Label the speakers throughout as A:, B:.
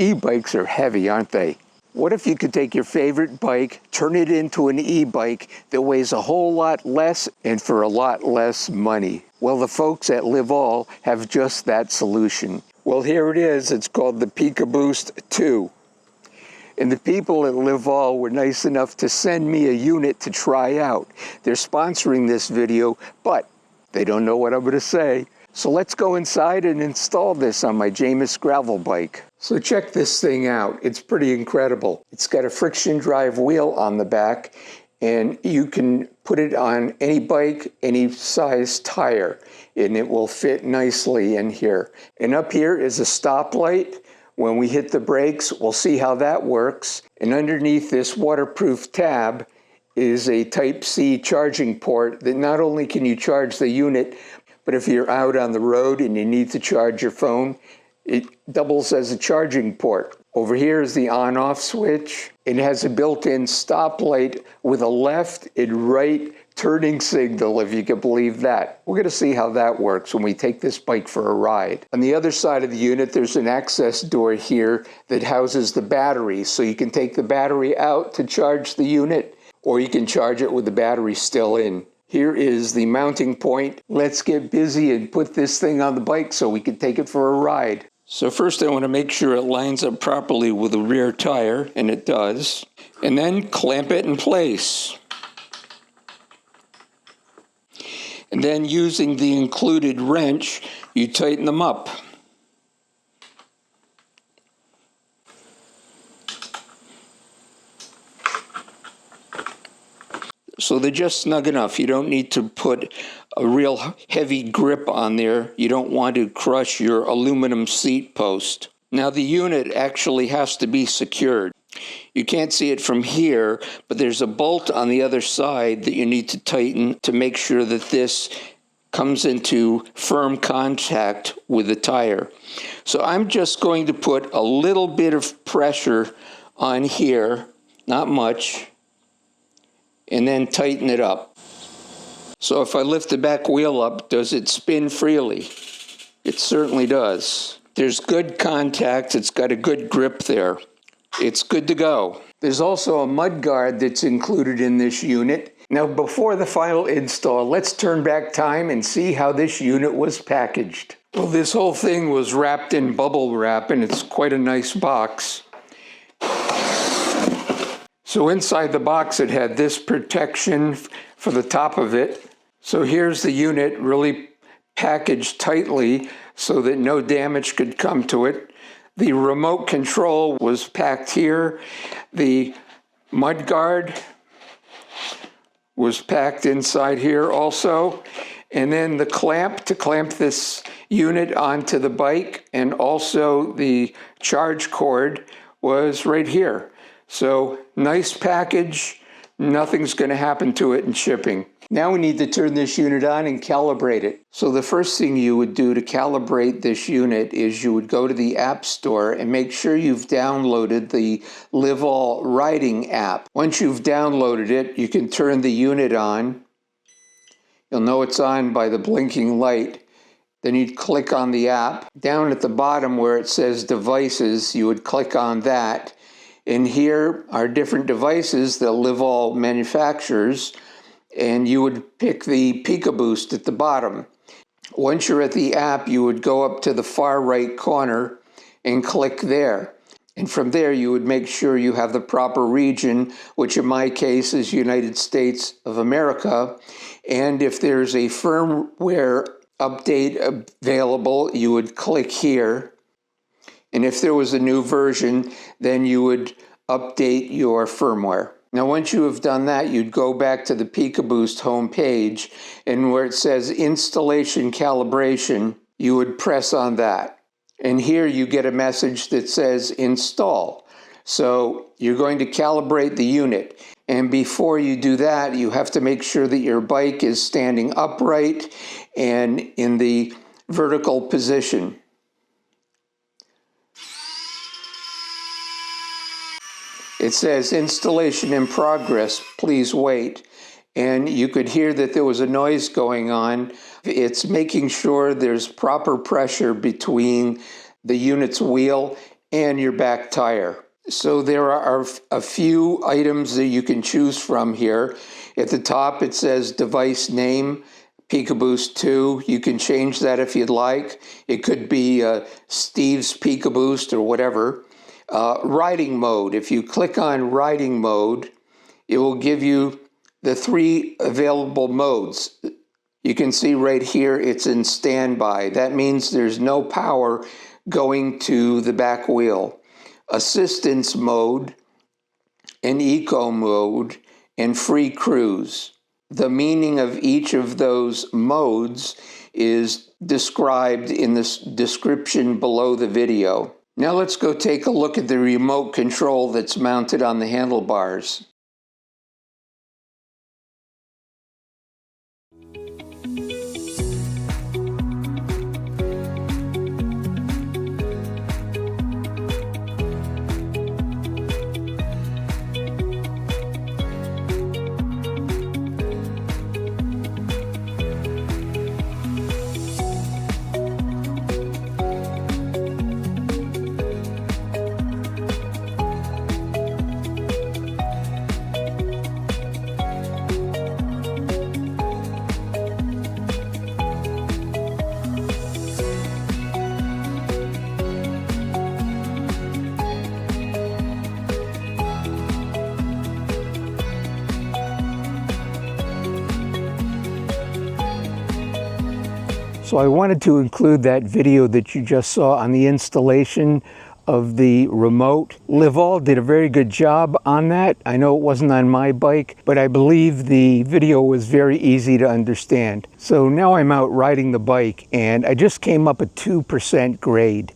A: E-bikes are heavy, aren't they? What if you could take your favorite bike, turn it into an e-bike that weighs a whole lot less and for a lot less money? Well, the folks at Livall have just that solution. Well, here it is. It's called the PikaBoost 2. And the people at Livall were nice enough to send me a unit to try out. They're sponsoring this video, but they don't know what I'm going to say. So let's go inside and install this on my Jamis gravel bike. So check this thing out. It's pretty incredible. It's got a friction drive wheel on the back, and you can put it on any bike, any size tire, and it will fit nicely in here. And up here is a stoplight. When we hit the brakes, we'll see how that works. And underneath this waterproof tab is a Type-C charging port that not only can you charge the unit, but if you're out on the road and you need to charge your phone, it doubles as a charging port. Over here is the on-off switch. It has a built-in stoplight with a left and right turning signal, if you can believe that. We're going to see how that works when we take this bike for a ride. On the other side of the unit, there's an access door here that houses the battery. So you can take the battery out to charge the unit, or you can charge it with the battery still in. Here is the mounting point. Let's get busy and put this thing on the bike so we can take it for a ride. So first I want to make sure it lines up properly with the rear tire, and it does. And then clamp it in place. And then using the included wrench, you tighten them up. So they're just snug enough. You don't need to put a real heavy grip on there. You don't want to crush your aluminum seat post. Now the unit actually has to be secured. You can't see it from here, but there's a bolt on the other side that you need to tighten to make sure that this comes into firm contact with the tire. So I'm just going to put a little bit of pressure on here, not much, and then tighten it up. So if I lift the back wheel up, does it spin freely? It certainly does. There's good contact. It's got a good grip there. It's good to go. There's also a mud guard that's included in this unit. Now, before the final install, let's turn back time and see how this unit was packaged. Well, this whole thing was wrapped in bubble wrap, and it's quite a nice box. So inside the box, it had this protection for the top of it. So here's the unit really packaged tightly so that no damage could come to it. The remote control was packed here. The mud guard was packed inside here also. And then the clamp to clamp this unit onto the bike, and also the charge cord was right here. So nice package, nothing's going to happen to it in shipping. Now we need to turn this unit on and calibrate it. So the first thing you would do to calibrate this unit is you would go to the App Store and make sure you've downloaded the Livall riding app. Once you've downloaded it, you can turn the unit on. You'll know it's on by the blinking light. Then you'd click on the app. Down at the bottom where it says devices, you would click on that. And here are different devices that Livall manufactures, and you would pick the PikaBoost at the bottom. Once you're at the app, you would go up to the far right corner and click there. And from there, you would make sure you have the proper region, which in my case is United States of America. And if there's a firmware update available, you would click here. And if there was a new version, then you would update your firmware. Now, once you have done that, you'd go back to the PikaBoost homepage, and where it says Installation Calibration, you would press on that. And here you get a message that says Install. So you're going to calibrate the unit. And before you do that, you have to make sure that your bike is standing upright and in the vertical position. It says installation in progress, please wait. And you could hear that there was a noise going on. It's making sure there's proper pressure between the unit's wheel and your back tire. So there are a few items that you can choose from here. At the top it says device name, PikaBoost 2. You can change that if you'd like. It could be Steve's PikaBoost or whatever. Riding mode. If you click on riding mode, it will give you the 3 available modes. You can see right here it's in standby. That means there's no power going to the back wheel. Assistance mode, and eco mode, and free cruise. The meaning of each of those modes is described in the description below the video. Now let's go take a look at the remote control that's mounted on the handlebars. So I wanted to include that video that you just saw on the installation of the remote. Livall did a very good job on that. I know it wasn't on my bike, but I believe the video was very easy to understand. So now I'm out riding the bike, and I just came up a 2% grade.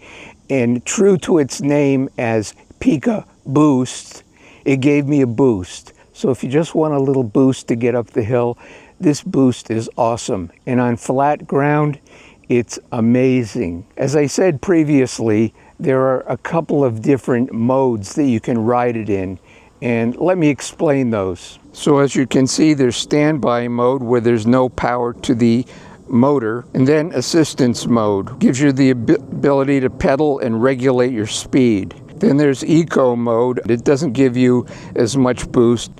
A: And true to its name as PikaBoost, it gave me a boost. So if you just want a little boost to get up the hill, this boost is awesome. And on flat ground, it's amazing. As I said previously, there are a couple of different modes that you can ride it in. And let me explain those. So as you can see, there's standby mode where there's no power to the motor. And then assistance mode gives you the ability to pedal and regulate your speed. Then there's eco mode. It doesn't give you as much boost.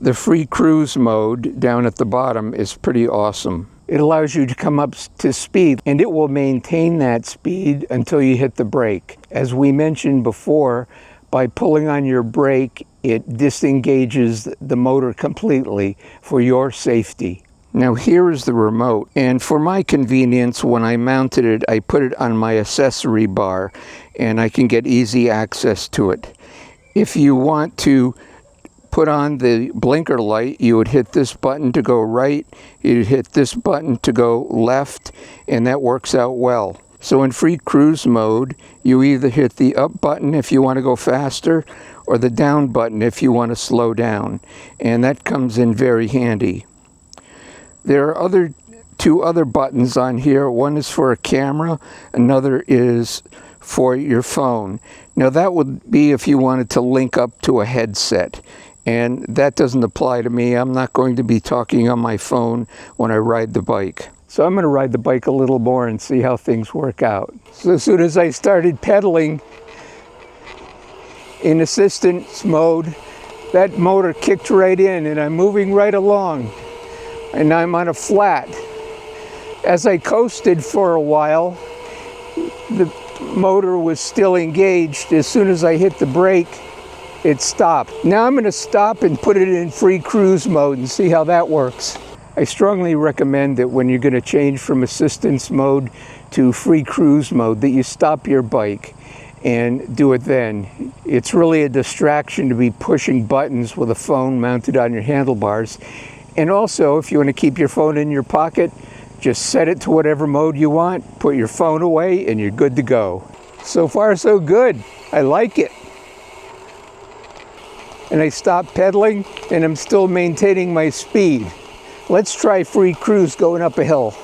A: The free cruise mode down at the bottom is pretty awesome. It allows you to come up to speed, and it will maintain that speed until you hit the brake. As we mentioned before, by pulling on your brake, it disengages the motor completely for your safety. Now here is the remote, and for my convenience, when I mounted it, I put it on my accessory bar, and I can get easy access to it. If you want to put on the blinker light, you would hit this button to go right, you'd hit this button to go left, and that works out well. So in free cruise mode, you either hit the up button if you want to go faster, or the down button if you want to slow down, and that comes in very handy. There are two other buttons on here. One is for a camera, another is for your phone. Now that would be if you wanted to link up to a headset. And that doesn't apply to me. I'm not going to be talking on my phone when I ride the bike. So I'm going to ride the bike a little more and see how things work out. So as soon as I started pedaling in assistance mode, that motor kicked right in, and I'm moving right along. And I'm on a flat. As I coasted for a while, the motor was still engaged. As soon as I hit the brake, it stopped. Now I'm going to stop and put it in free cruise mode and see how that works. I strongly recommend that when you're going to change from assistance mode to free cruise mode, that you stop your bike and do it then. It's really a distraction to be pushing buttons with a phone mounted on your handlebars. And also, if you want to keep your phone in your pocket, just set it to whatever mode you want, put your phone away, and you're good to go. So far, so good. I like it. And I stopped pedaling, and I'm still maintaining my speed. Let's try free cruise going up a hill.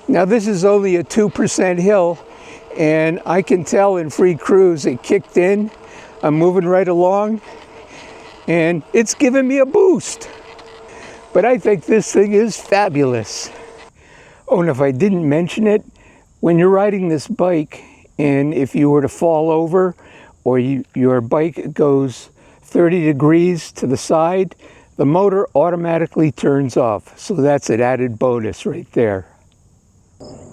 A: Now this is only a 2% hill, and I can tell in free cruise it kicked in. I'm moving right along, and it's giving me a boost. But I think this thing is fabulous. Oh, and if I didn't mention it, when you're riding this bike, And if you were to fall over or your bike goes 30 degrees to the side, the motor automatically turns off. So that's an added bonus right there.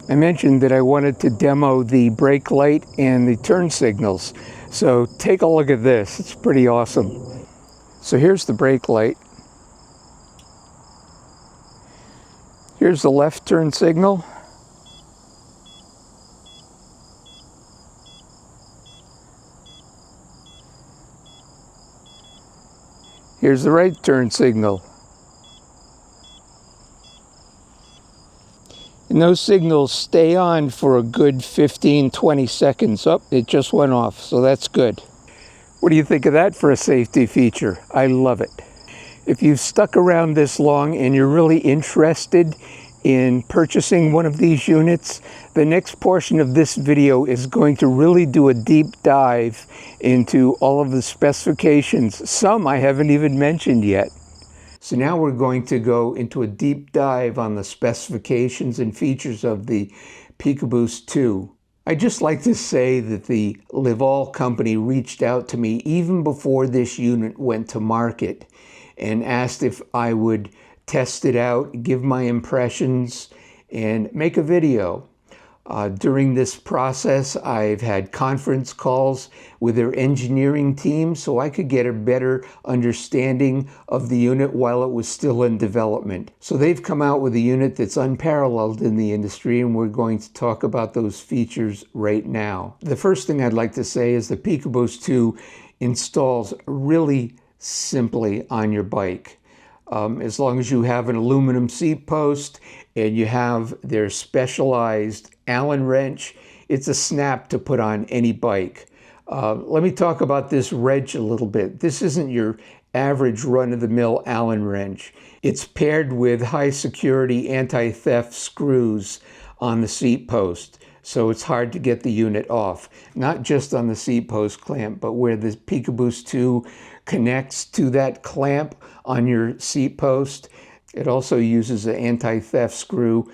A: I mentioned that I wanted to demo the brake light and the turn signals. So take a look at this. It's pretty awesome. So here's the brake light. Here's the left turn signal. Here's the right turn signal. And those signals stay on for a good 15-20 seconds. Oh, it just went off, so that's good. What do you think of that for a safety feature? I love it. If you've stuck around this long and you're really interested in purchasing one of these units, the next portion of this video is going to really do a deep dive into all of the specifications. Some I haven't even mentioned yet. So now we're going to go into a deep dive on the specifications and features of the PikaBoost 2. I'd just like to say that the Livall company reached out to me even before this unit went to market and asked if I would test it out, give my impressions, and make a video. During this process, I've had conference calls with their engineering team so I could get a better understanding of the unit while it was still in development. So they've come out with a unit that's unparalleled in the industry, and we're going to talk about those features right now. The first thing I'd like to say is the PikaBoost 2 installs really simply on your bike. As long as you have an aluminum seat post and you have their specialized Allen wrench, it's a snap to put on any bike. Let me talk about this wrench a little bit. This isn't your average run-of-the-mill Allen wrench. It's paired with high security anti-theft screws on the seat post, so it's hard to get the unit off. Not just on the seat post clamp, but where the PikaBoost 2 connects to that clamp on your seat post. It also uses an anti-theft screw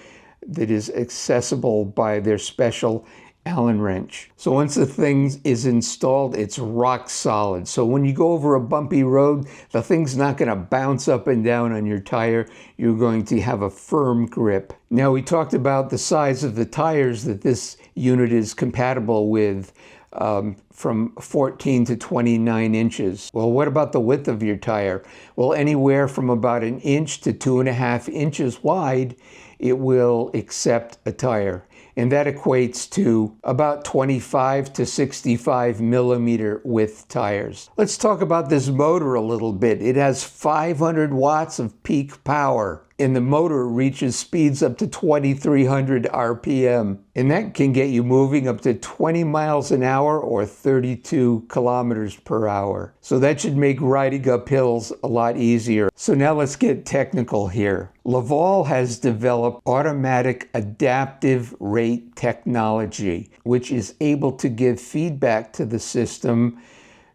A: that is accessible by their special Allen wrench. So once the thing is installed, it's rock solid. So when you go over a bumpy road, the thing's not going to bounce up and down on your tire. You're going to have a firm grip. Now, we talked about the size of the tires that this unit is compatible with, from 14 to 29 inches. Well, what about the width of your tire? Well, anywhere from about 1 inch to 2.5 inches wide, it will accept a tire. And that equates to about 25 to 65 millimeter width tires. Let's talk about this motor a little bit. It has 500 watts of peak power, and the motor reaches speeds up to 2,300 RPM. And that can get you moving up to 20 miles an hour or 32 kilometers per hour. So that should make riding up hills a lot easier. So now let's get technical here. Livall has developed automatic adaptive rate technology, which is able to give feedback to the system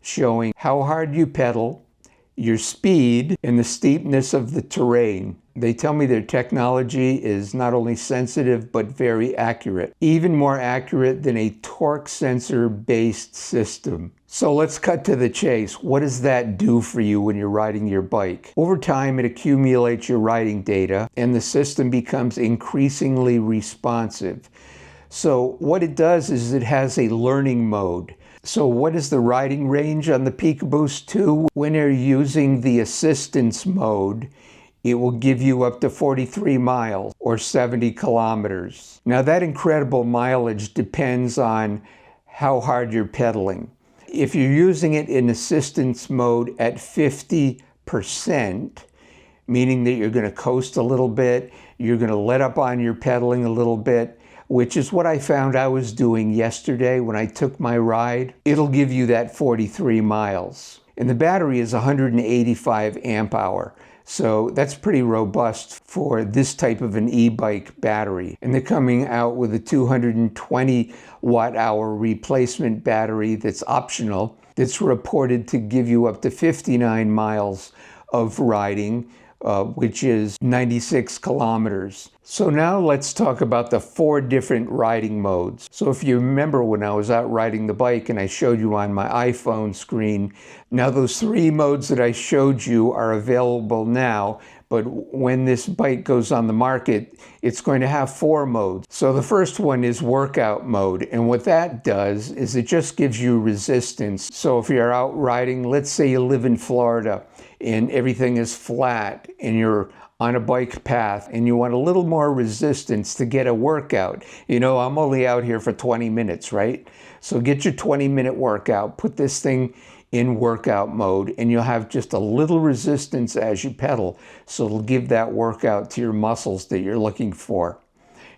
A: showing how hard you pedal, your speed, and the steepness of the terrain. They tell me their technology is not only sensitive, but very accurate. Even more accurate than a torque sensor-based system. So let's cut to the chase. What does that do for you when you're riding your bike? Over time, it accumulates your riding data, and the system becomes increasingly responsive. So what it does is it has a learning mode. So what is the riding range on the PikaBoost 2? When you're using the assistance mode, it will give you up to 43 miles or 70 kilometers. Now that incredible mileage depends on how hard you're pedaling. If you're using it in assistance mode at 50%, meaning that you're going to coast a little bit, you're going to let up on your pedaling a little bit, which is what I found I was doing yesterday when I took my ride, it'll give you that 43 miles. And the battery is 185 amp hour. So that's pretty robust for this type of an e-bike battery. And they're coming out with a 220 watt hour replacement battery that's optional, that's reported to give you up to 59 miles of riding which is 96 kilometers. So now let's talk about the 4 different riding modes. So if you remember when I was out riding the bike and I showed you on my iPhone screen, now those 3 modes that I showed you are available now, but when this bike goes on the market, it's going to have 4 modes. So the first one is workout mode, and what that does is it just gives you resistance. So if you're out riding, let's say you live in Florida and everything is flat and you're on a bike path and you want a little more resistance to get a workout. You know, I'm only out here for 20 minutes, right? So get your 20-minute workout, put this thing in workout mode, and you'll have just a little resistance as you pedal. So it'll give that workout to your muscles that you're looking for.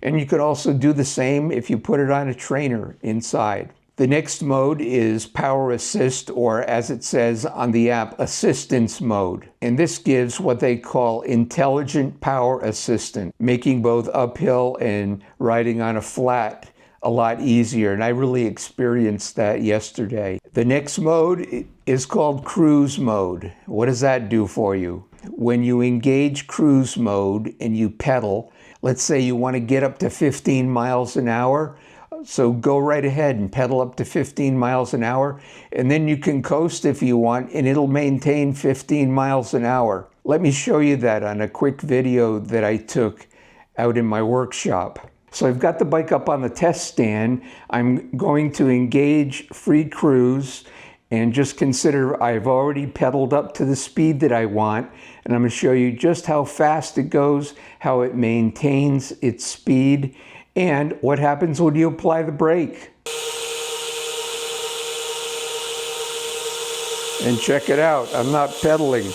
A: And you could also do the same if you put it on a trainer inside. The next mode is power assist, or as it says on the app, assistance mode. And this gives what they call intelligent power assistant, making both uphill and riding on a flat a lot easier. And I really experienced that yesterday. The next mode is called cruise mode. What does that do for you? When you engage cruise mode and you pedal, let's say you want to get up to 15 miles an hour, so go right ahead and pedal up to 15 miles an hour, and then you can coast if you want, and it'll maintain 15 miles an hour. Let me show you that on a quick video that I took out in my workshop. So I've got the bike up on the test stand. I'm going to engage free cruise, and just consider I've already pedaled up to the speed that I want, and I'm going to show you just how fast it goes, how it maintains its speed, and what happens when you apply the brake. And check it out, I'm not pedaling.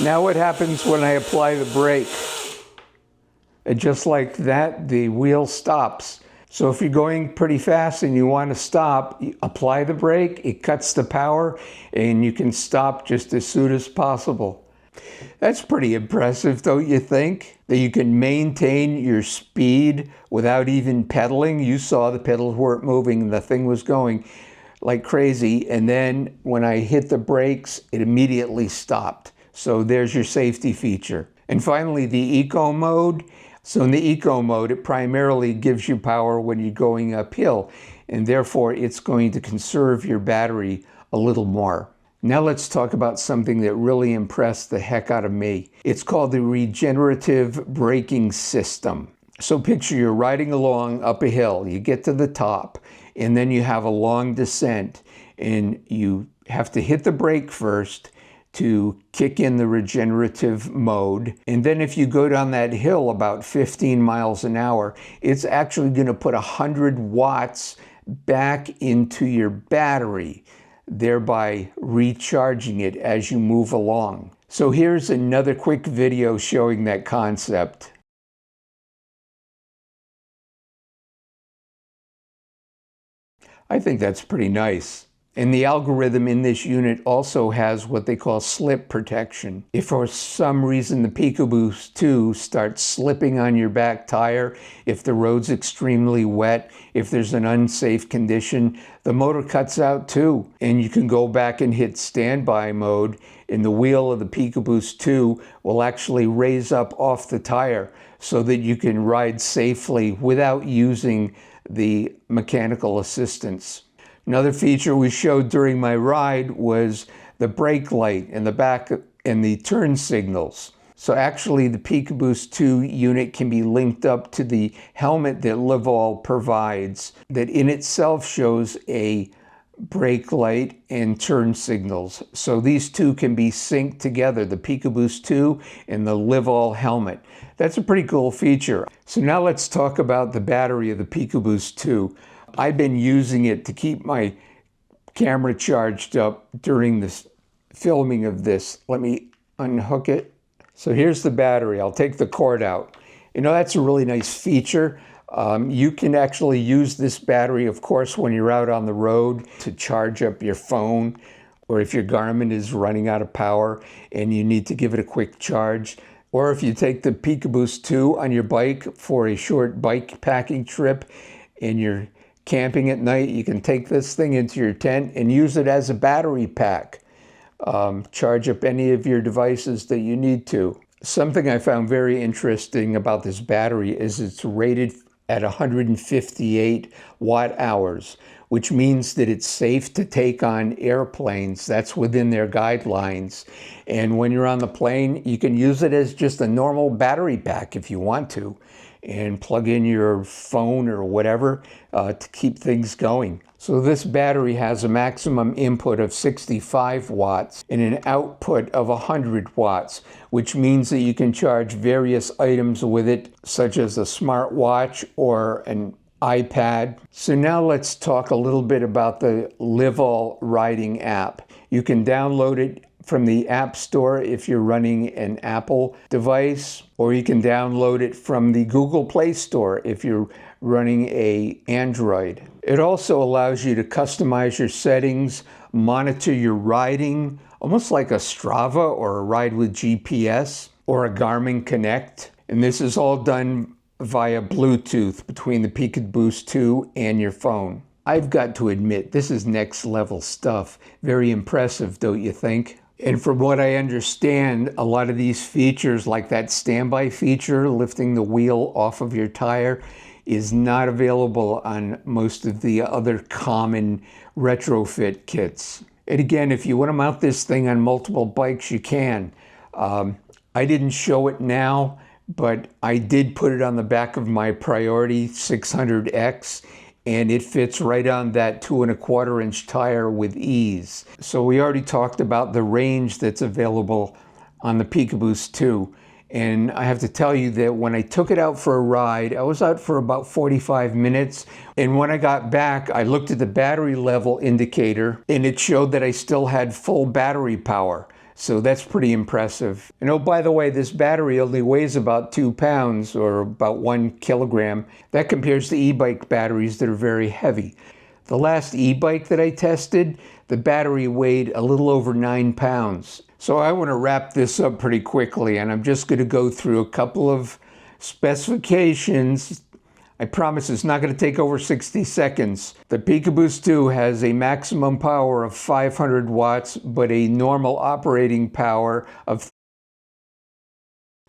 A: Now what happens when I apply the brake? And just like that, the wheel stops. So if you're going pretty fast and you want to stop, you apply the brake, it cuts the power, and you can stop just as soon as possible. That's pretty impressive, don't you think? That you can maintain your speed without even pedaling. You saw the pedals weren't moving and the thing was going like crazy. And then when I hit the brakes, it immediately stopped. So there's your safety feature. And finally, the eco mode. So in the eco mode, it primarily gives you power when you're going uphill, and therefore it's going to conserve your battery a little more. Now let's talk about something that really impressed the heck out of me. It's called the regenerative braking system. So picture you're riding along up a hill, you get to the top, and then you have a long descent, and you have to hit the brake first to kick in the regenerative mode. And then if you go down that hill about 15 miles an hour, it's actually going to put 100 watts back into your battery, thereby recharging it as you move along. So here's another quick video showing that concept. I think that's pretty nice. And the algorithm in this unit also has what they call slip protection. If for some reason the PikaBoost 2 starts slipping on your back tire, if the road's extremely wet, if there's an unsafe condition, the motor cuts out too. And you can go back and hit standby mode, and the wheel of the PikaBoost 2 will actually raise up off the tire so that you can ride safely without using the mechanical assistance. Another feature we showed during my ride was the brake light in the back and the turn signals. So actually the PikaBoost 2 unit can be linked up to the helmet that Livall provides, that in itself shows a brake light and turn signals. So these two can be synced together, the PikaBoost 2 and the Livall helmet. That's a pretty cool feature. So now let's talk about the battery of the PikaBoost 2. I've been using it to keep my camera charged up during this filming of this. Let me unhook it. So here's the battery. I'll take the cord out. You know, that's a really nice feature. You can actually use this battery, of course, when you're out on the road to charge up your phone, or if your Garmin is running out of power and you need to give it a quick charge. Or if you take the PikaBoost 2 on your bike for a short bike packing trip and you're camping at night, you can take this thing into your tent and use it as a battery pack. Charge up any of your devices that you need to. Something I found very interesting about this battery is it's rated at 158 watt hours, which means that it's safe to take on airplanes. That's within their guidelines. And when you're on the plane, you can use it as just a normal battery pack if you want to, and plug in your phone or whatever to keep things going. So this battery has a maximum input of 65 watts and an output of 100 watts, which means that you can charge various items with it, such as a smartwatch or an iPad. So now let's talk a little bit about the Livall riding app. You can download it from the App Store if you're running an Apple device, or you can download it from the Google Play Store if you're running an Android. It also allows you to customize your settings, monitor your riding, almost like a Strava or a Ride with GPS or a Garmin Connect. And this is all done via Bluetooth between the PikaBoost 2 and your phone. I've got to admit, this is next level stuff. Very impressive, don't you think? And from what I understand, a lot of these features, like that standby feature, lifting the wheel off of your tire, is not available on most of the other common retrofit kits. And again, if you want to mount this thing on multiple bikes, you can. I didn't show it now, but I did put it on the back of my Priority 600X, and it fits right on that 2¼ inch tire with ease. So we already talked about the range that's available on the PikaBoost 2. And I have to tell you that when I took it out for a ride, I was out for about 45 minutes. And when I got back, I looked at the battery level indicator and it showed that I still had full battery power. So that's pretty impressive. And oh, by the way, this battery only weighs about 2 pounds or about 1 kilogram. That compares to e-bike batteries that are very heavy. The last e-bike that I tested, the battery weighed a little over 9 pounds. So I want to wrap this up pretty quickly, and I'm just going to go through a couple of specifications. I promise it's not going to take over 60 seconds. The PikaBoost 2 has a maximum power of 500 watts, but a normal operating power of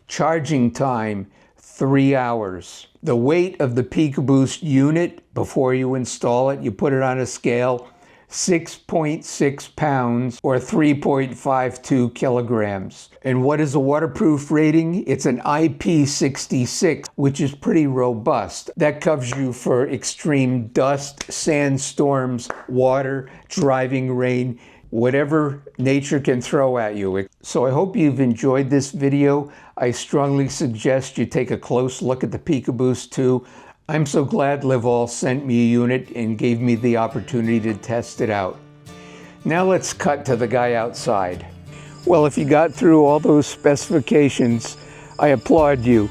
A: charging time 3 hours. The weight of the PikaBoost unit, before you install it, you put it on a scale, 6.6 pounds or 3.52 kilograms. And what is a waterproof rating? It's an IP66, which is pretty robust. That covers you for extreme dust, sandstorms, water, driving rain, whatever nature can throw at you. So I hope you've enjoyed this video. I strongly suggest you take a close look at the PikaBoost 2. I'm so glad Livall sent me a unit and gave me the opportunity to test it out. Now let's cut to the guy outside. Well, if you got through all those specifications, I applaud you.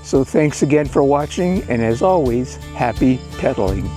A: So thanks again for watching, and as always, happy pedaling.